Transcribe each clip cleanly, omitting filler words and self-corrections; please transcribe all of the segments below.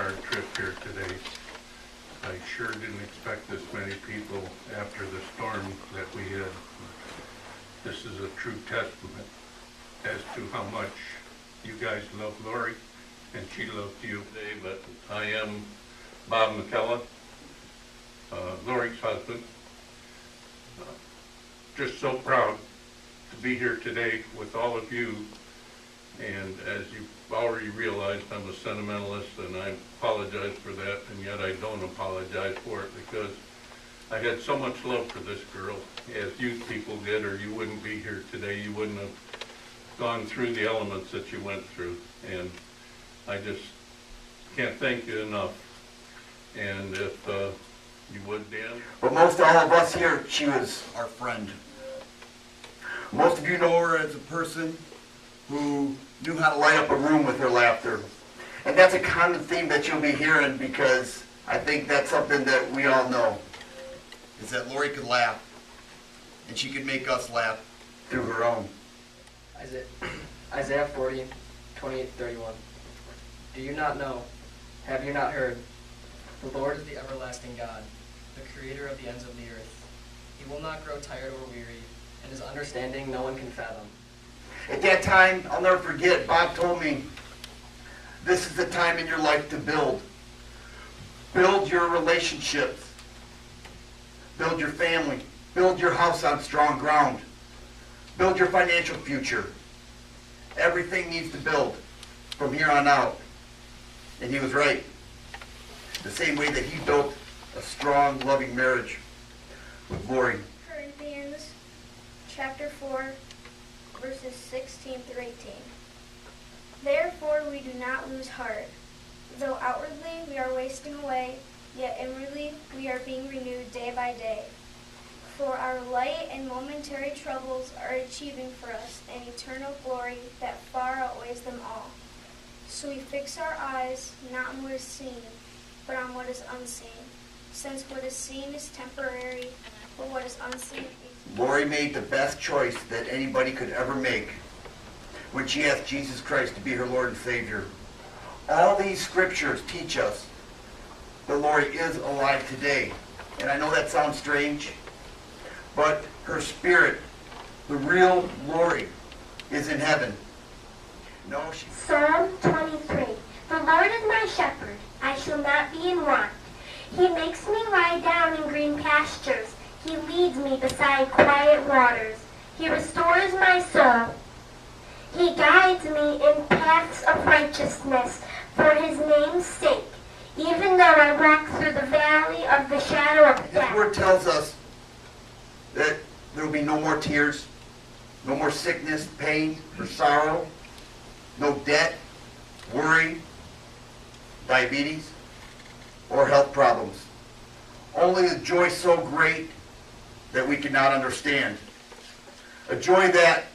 hard trip here today. I sure didn't expect this many people after the storm that we had. This is a true testament as to how much you guys love Lorrey and she loved you today. But I am Bob Michela, Lorrey's husband. Just so proud to be here today with all of you. And as you've already realized, I'm a sentimentalist, and I apologize for that, and yet I don't apologize for it, because I had so much love for this girl, as you people did, or you wouldn't be here today. You wouldn't have gone through the elements that you went through. And I just can't thank you enough. And if you would, Dan? But most all of us here, she was our friend. Most of you know her as a person who knew how to light up a room with her laughter. And that's a common theme that you'll be hearing, because I think that's something that we all know, is that Lorrey could laugh, and she could make us laugh through her own. Isaiah 40, 28-31. Do you not know? Have you not heard? The Lord is the everlasting God, the creator of the ends of the earth. He will not grow tired or weary, and his understanding no one can fathom. At that time, I'll never forget, Bob told me, this is the time in your life to build. Build your relationships. Build your family. Build your house on strong ground. Build your financial future. Everything needs to build from here on out. And he was right. The same way that he built a strong, loving marriage with Lorrey. Corinthians chapter 4, verses 16 through 18. Therefore we do not lose heart. Though outwardly we are wasting away, yet inwardly we are being renewed day by day. For our light and momentary troubles are achieving for us an eternal glory that far outweighs them all. So we fix our eyes not on what is seen, but on what is unseen. Since what is seen is temporary, but what is unseen is... Lorrey made the best choice that anybody could ever make when she asked Jesus Christ to be her Lord and Savior. All these scriptures teach us that Lorrey is alive today. And I know that sounds strange, but her spirit, the real Lorrey, is in heaven. No, she... Psalm 23. The Lord is my shepherd, I shall not be in want. He makes me lie down in green pastures. He leads me beside quiet waters. He restores my soul. He guides me in paths of righteousness for his name's sake. Even though I walk through the valley of the shadow of death. His word tells us that there will be no more tears, no more sickness, pain, or sorrow, no debt, worry, diabetes, or health problems. Only a joy so great that we cannot understand. A joy that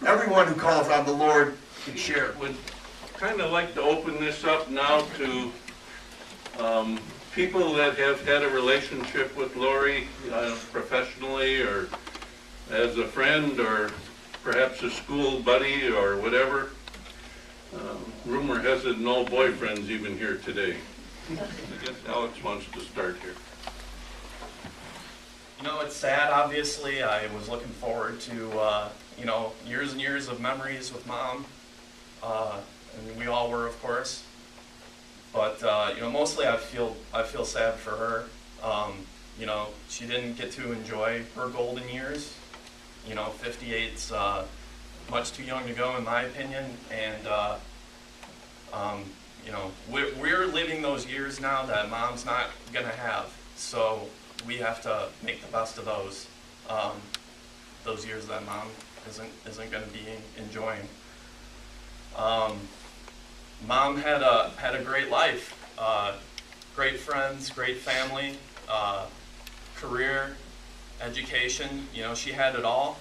everyone who calls on the Lord can share. Would kind of like to open this up now to people that have had a relationship with Lorrey professionally, or as a friend, or perhaps a school buddy, or whatever. Rumor has it no boyfriends even here today. I guess Alex wants to start here. You know, it's sad, obviously. I was looking forward to, years and years of memories with Mom. And we all were, of course. But, mostly I feel sad for her. She didn't get to enjoy her golden years. 58's much too young to go, in my opinion. And, we're living those years now that Mom's not going to have. So we have to make the best of those years that Mom isn't going to be enjoying. Mom had a great life, great friends, great family, career, education. She had it all,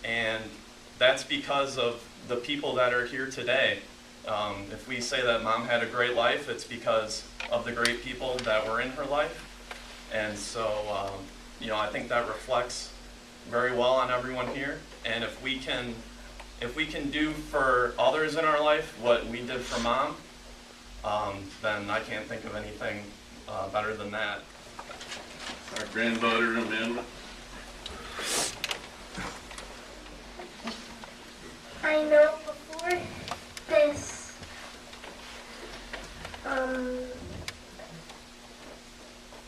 and that's because of the people that are here today. If we say that Mom had a great life, it's because of the great people that were in her life. And so, I think that reflects very well on everyone here. And if we can do for others in our life what we did for Mom, then I can't think of anything better than that. Our granddaughter Amanda. I know before this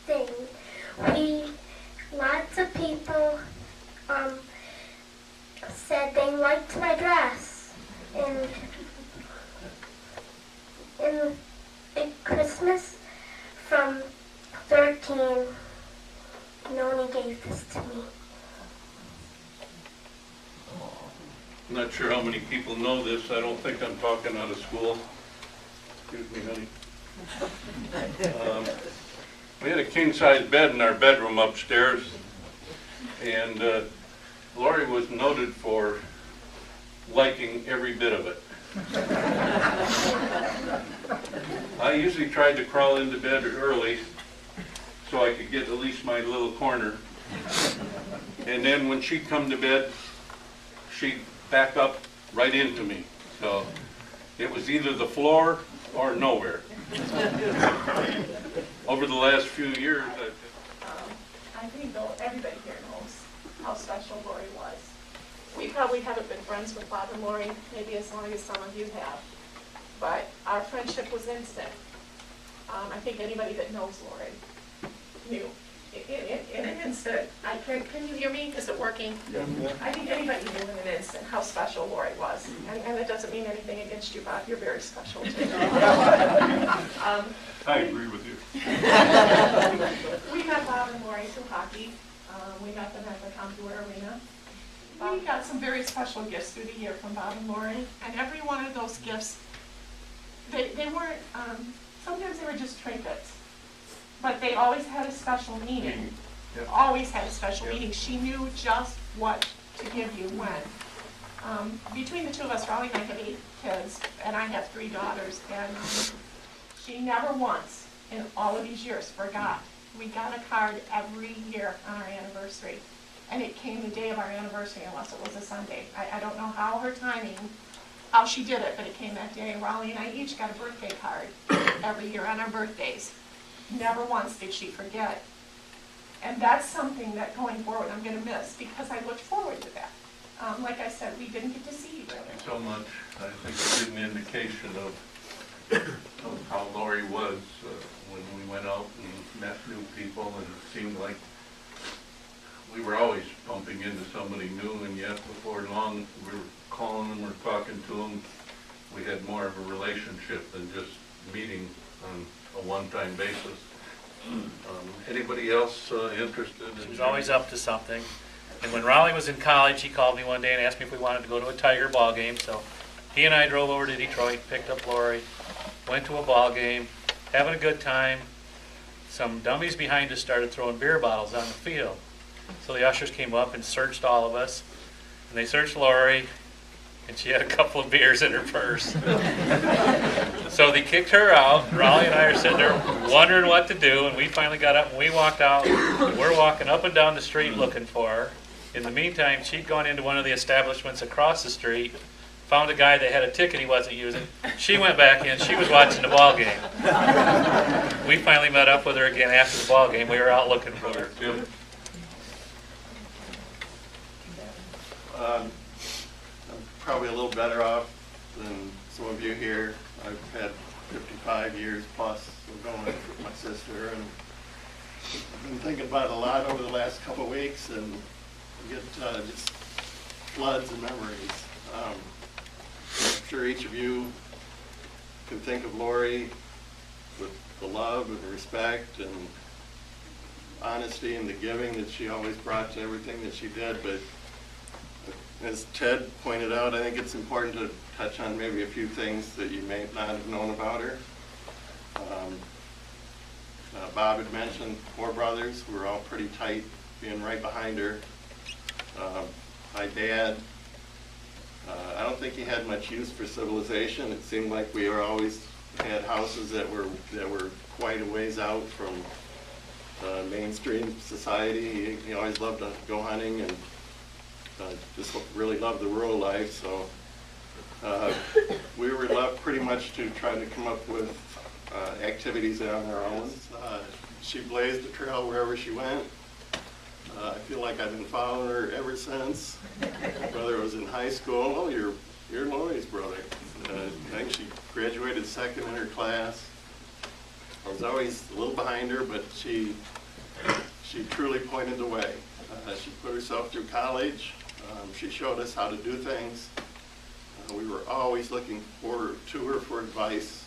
thing, lots of people said they liked my dress, and at Christmas from 13, Noni gave this to me. I'm not sure how many people know this. I don't think I'm talking out of school. Excuse me, honey. We had a king-size bed in our bedroom upstairs, and Lorrey was noted for liking every bit of it. I usually tried to crawl into bed early so I could get at least my little corner. And then when she'd come to bed, she'd back up right into me. So it was either the floor or nowhere. Over the last few years, I think though everybody here knows how special Lorrey was. We probably haven't been friends with Bob and Lorrey maybe as long as some of you have, but our friendship was instant. I think anybody that knows Lorrey knew in an instant. Can you hear me? Is it working? Yeah. I think anybody knew in an instant how special Lorrey was, and it doesn't mean anything against you, Bob. You're very special too. I agree with you. We met Bob and Lorrey through hockey. We met them at the Computer Arena. We got some very special gifts through the year from Bob and Lorrey, and every one of those gifts, they weren't, sometimes they were just trinkets, but they always had a special meaning. Yep. Always had a special Yep. meaning. She knew just what to give you when. Between the two of us, Raleigh and I have 8 kids, and I have 3 daughters, and she never once in all of these years forgot. We got a card every year on our anniversary, and it came the day of our anniversary unless it was a Sunday. I don't know how her timing, how she did it, but it came that day. Raleigh and I each got a birthday card every year on our birthdays. Never once did she forget. And that's something that going forward I'm going to miss because I looked forward to that. Like I said, we didn't get to see each Thank other. you so much. I think it gave an indication of how Lorrey was when we went out and met new people, and it seemed like we were always bumping into somebody new, and yet before long we were calling them or talking to them. We had more of a relationship than just meeting on a one-time basis. Anybody else interested in? She was always up to something. And when Raleigh was in college, he called me one day and asked me if we wanted to go to a Tiger ball game. So he and I drove over to Detroit, picked up Lorrey, went to a ball game, having a good time. Some dummies behind us started throwing beer bottles on the field. So the ushers came up and searched all of us. And they searched Lorrey, and she had a couple of beers in her purse. So they kicked her out. Raleigh and I are sitting there wondering what to do, and we finally got up and we walked out. We're walking up and down the street looking for her. In the meantime, she'd gone into one of the establishments across the street, found a guy that had a ticket he wasn't using. She went back in. She was watching the ball game. We finally met up with her again after the ball game. We were out looking for her. Jim? I'm probably a little better off than some of you here. I've had 55 years plus of going with my sister, and I've been thinking about it a lot over the last couple of weeks, and get just floods of memories. I'm sure each of you can think of Lorrey with the love and respect and honesty and the giving that she always brought to everything that she did, but as Ted pointed out, I think it's important to touch on maybe a few things that you may not have known about her. Bob had mentioned 4 brothers. We were all pretty tight, being right behind her. My dad, I don't think he had much use for civilization. It seemed like we were always had houses that were quite a ways out from mainstream society. He always loved to go hunting and just really loved the rural life. So We were left pretty much to try to come up with activities on our own. She blazed the trail wherever she went. I feel like I've been following her ever since, whether it was in high school. Oh, you're Lori's brother. I think she graduated second in her class. I was always a little behind her, but she truly pointed the way. She put herself through college. She showed us how to do things. We were always looking to her for advice.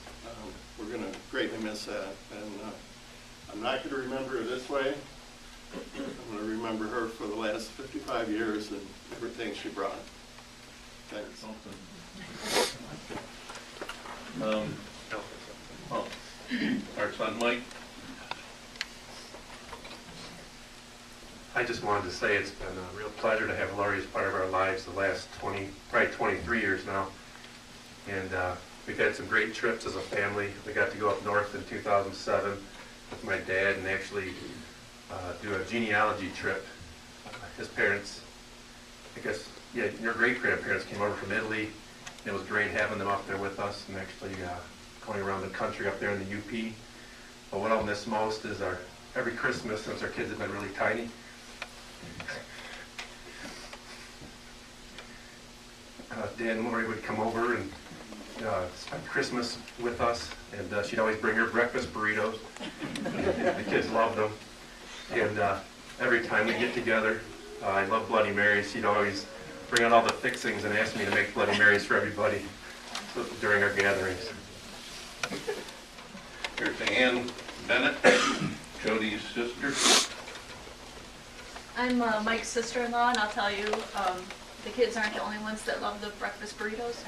We're going to greatly miss that. And I'm not going to remember her this way. I'm going to remember her for the last 55 years and everything she brought. Thanks. Our son Mike. I just wanted to say it's been a real pleasure to have Lorrey as part of our lives the last probably 23 years now. And we've had some great trips as a family. We got to go up north in 2007 with my dad and actually do a genealogy trip. His parents, I guess, yeah, your great-grandparents came over from Italy. It was great having them up there with us and actually going around the country up there in the UP. But what I'll miss most is every Christmas, since our kids have been really tiny, Dan and Lorrey would come over and spend Christmas with us, and she'd always bring her breakfast burritos. The kids loved them. And every time we get together, I love Bloody Marys. She'd always bring out all the fixings and ask me to make Bloody Marys for everybody during our gatherings. Here's Ann Bennett, Jody's sister. I'm Mike's sister-in-law, and I'll tell you, the kids aren't the only ones that love the breakfast burritos.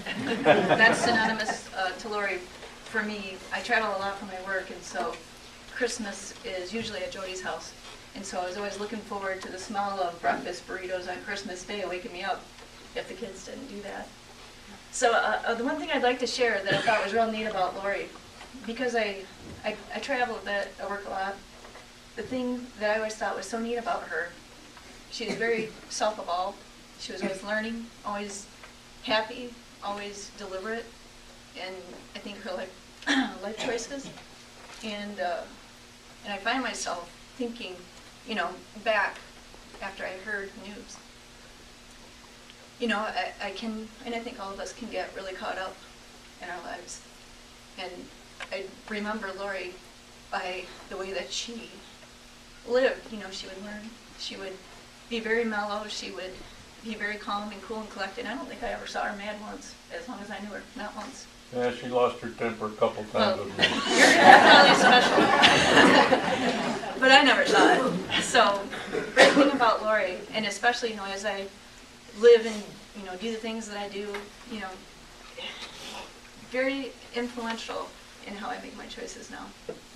That's synonymous to Lorrey. For me, I travel a lot for my work, and so Christmas is usually at Jody's house. And so I was always looking forward to the smell of breakfast burritos on Christmas Day waking me up if the kids didn't do that. So the one thing I'd like to share that I thought was real neat about Lorrey, because I travel a bit, I work a lot, the thing that I always thought was so neat about her, she was very self-evolved. She was always learning, always happy, always deliberate, and I think her life choices. And I find myself thinking, back after I heard news. I can, and I think all of us can get really caught up in our lives. And I remember Lorrey by the way that she lived. She would learn. She would be very mellow. She would be very calm and cool and collected. I don't think I ever saw her mad once, as long as I knew her. Not once. Yeah, she lost her temper a couple times. Well, you're probably special. But I never saw it. So, great thing about Lorrey, and especially, as I live and, do the things that I do, very influential in how I make my choices now,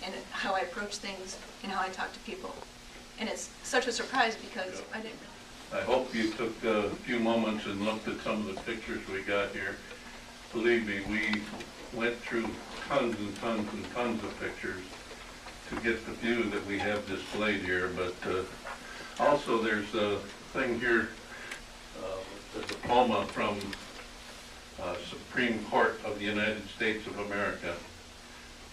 and how I approach things, and how I talk to people. And it's such a surprise because I didn't really. I hope you took a few moments and looked at some of the pictures we got here. Believe me, we went through tons and tons and tons of pictures to get the few that we have displayed here, but also there's a thing here, a diploma from Supreme Court of the United States of America.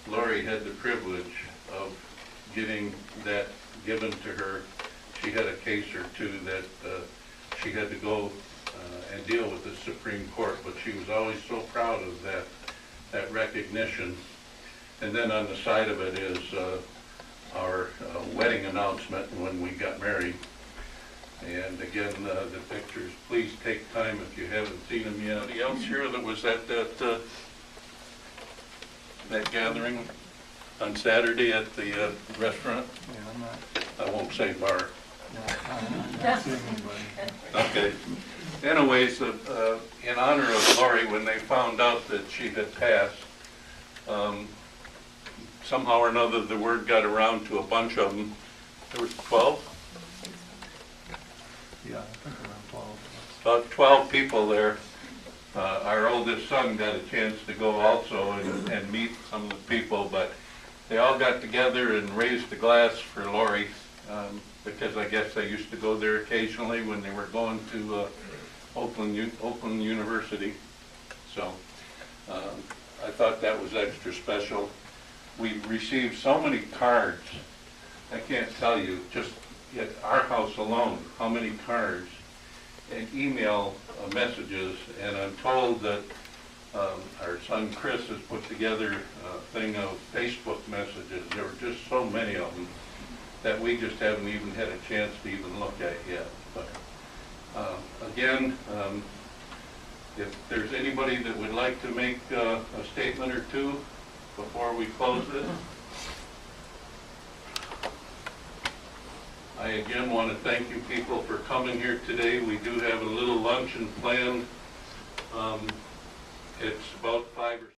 Lorrey had the privilege of getting that given to her. She had a case or two that she had to go and deal with the Supreme Court, but she was always so proud of that recognition. And then on the side of it is our wedding announcement when we got married. And again, the pictures, please take time if you haven't seen them yet. Anybody else here that was at that gathering on Saturday at the restaurant? Yeah, I'm not. I won't say bar. No, Okay. Anyways, in honor of Lorrey, when they found out that she had passed, somehow or another the word got around to a bunch of them. There was 12? Yeah, I think around 12. About 12 people there. Our oldest son got a chance to go also and meet some of the people, but they all got together and raised a glass for Lorrey, because I guess they used to go there occasionally when they were going to Oakland University. So I thought that was extra special. We received so many cards. I can't tell you, just at our house alone, how many cards and email messages. And I'm told that our son Chris has put together a thing of Facebook messages. There were just so many of them that we just haven't even had a chance to even look at yet. But again, if there's anybody that would like to make a statement or two before we close this. I again want to thank you people for coming here today. We do have a little luncheon planned. It's about 5 or